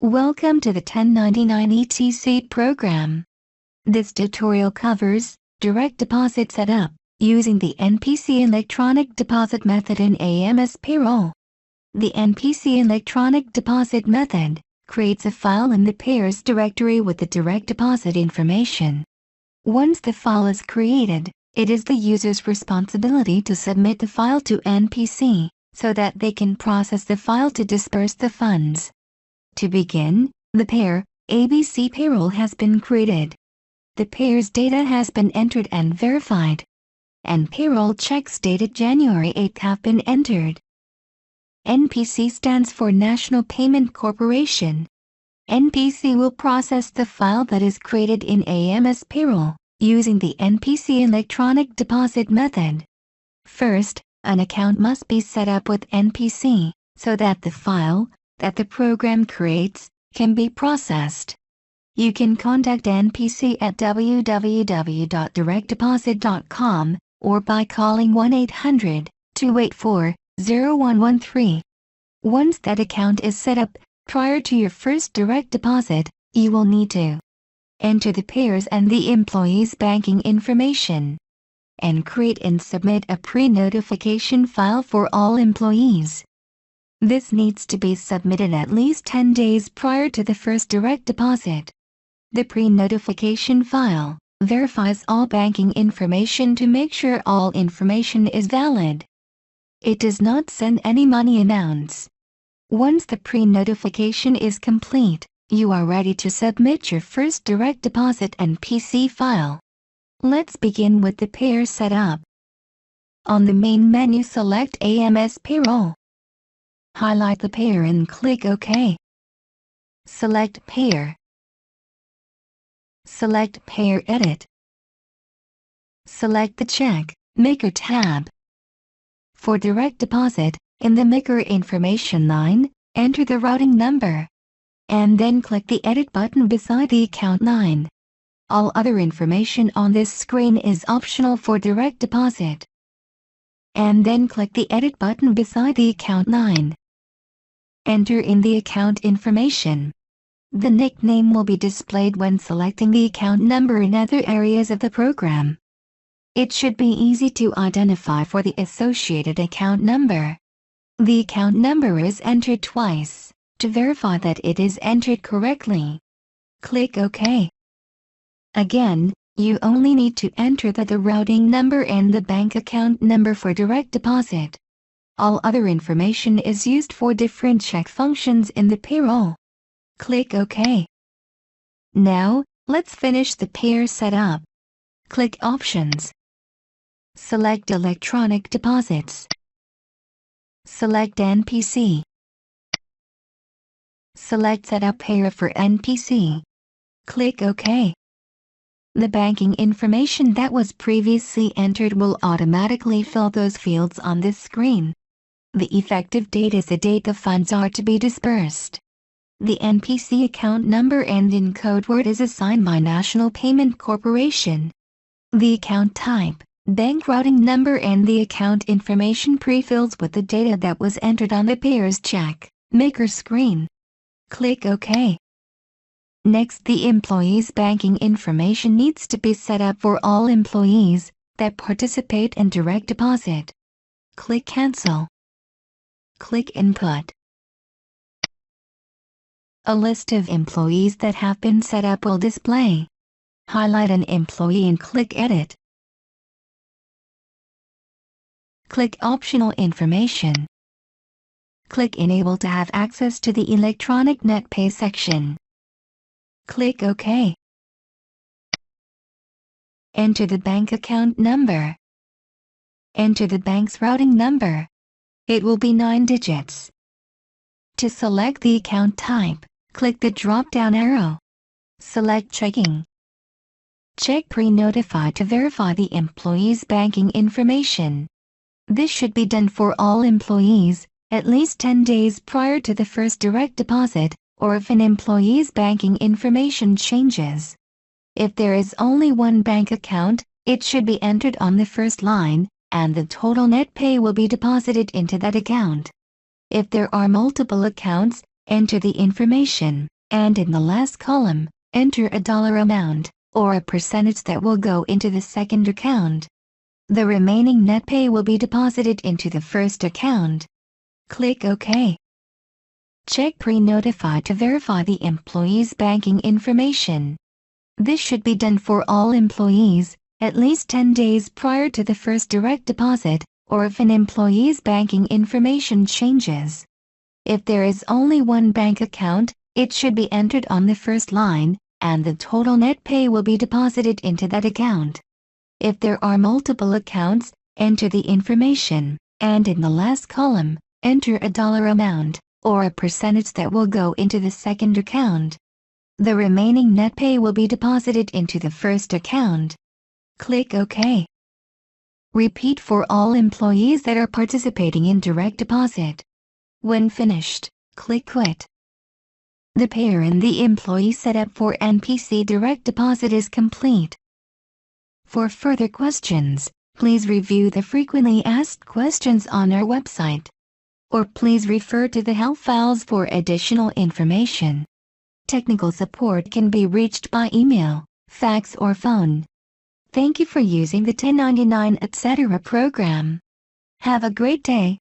Welcome to the 1099 ETC program. This tutorial covers direct deposit setup using the NPC electronic deposit method in AMS Payroll. The NPC electronic deposit method creates a file in the pairs directory with the direct deposit information. Once the file is created, it is the user's responsibility to submit the file to NPC so that they can process the file to disperse the funds. To begin, the pair, ABC Payroll has been created. The pair's data has been entered and verified. And payroll checks dated January 8 have been entered. NPC stands for National Payment Corporation. NPC will process the file that is created in AMS Payroll using the NPC electronic deposit method. First, an account must be set up with NPC so that the file that the program creates can be processed. You can contact NPC at www.directdeposit.com or by calling 1-800-284-0113. Once that account is set up, prior to your first direct deposit, you will need to enter the pairs and the employee's banking information, and create and submit a pre-notification file for all employees. This needs to be submitted at least 10 days prior to the first direct deposit. The pre-notification file verifies all banking information to make sure all information is valid. It does not send any money amounts. Once the pre-notification is complete, you are ready to submit your first direct deposit and PC file. Let's begin with the pair setup. On the main menu, select AMS Payroll. Highlight the pair and click OK. Select Pair. Select Pair Edit. Select the Check Maker tab. For direct deposit, in the Maker information line, enter the routing number, and then click the Edit button beside the account line. All other information on this screen is optional for direct deposit. And then click the Edit button beside the account line. Enter in the account information. The nickname will be displayed when selecting the account number in other areas of the program. It should be easy to identify for the associated account number. The account number is entered twice. To verify that it is entered correctly, click OK. Again, you only need to enter the routing number and the bank account number for direct deposit. All other information is used for different check functions in the payroll. Click OK. Now, let's finish the pair setup. Click Options. Select Electronic Deposits. Select NPC. Select Setup Pair for NPC. Click OK. The banking information that was previously entered will automatically fill those fields on this screen. The effective date is the date the funds are to be dispersed. The NPC account number and encode word is assigned by National Payment Corporation. The account type, bank routing number and the account information pre-fills with the data that was entered on the pairs check maker screen. Click OK. Next, the employee's banking information needs to be set up for all employees that participate in direct deposit. Click Cancel. Click Input. A list of employees that have been set up will display. Highlight an employee and click Edit. Click Optional Information. Click Enable to have access to the electronic net pay section. Click OK. Enter the bank account number. Enter the bank's routing number. It will be 9 digits. To select the account type, click the drop-down arrow. Select Checking. Check Pre-Notify to verify the employee's banking information. This should be done for all employees at least 10 days prior to the first direct deposit, or if an employee's banking information changes. If there is only one bank account, it should be entered on the first line, and the total net pay will be deposited into that account. If there are multiple accounts, enter the information and in the last column, enter a dollar amount, or a percentage that will go into the second account. The remaining net pay will be deposited into the first account. Click OK. Check Pre-Notify to verify the employee's banking information. This should be done for all employees, at least 10 days prior to the first direct deposit, or if an employee's banking information changes. If there is only one bank account, it should be entered on the first line, and the total net pay will be deposited into that account. If there are multiple accounts, enter the information, and in the last column, enter a dollar amount, or a percentage that will go into the second account. The remaining net pay will be deposited into the first account. Click OK. Repeat for all employees that are participating in direct deposit. When finished, click Quit. The payer and the employee setup for NPC direct deposit is complete. For further questions, please review the frequently asked questions on our website. Or please refer to the help files for additional information. Technical support can be reached by email, fax or phone. Thank you for using the 1099 etc. program. Have a great day.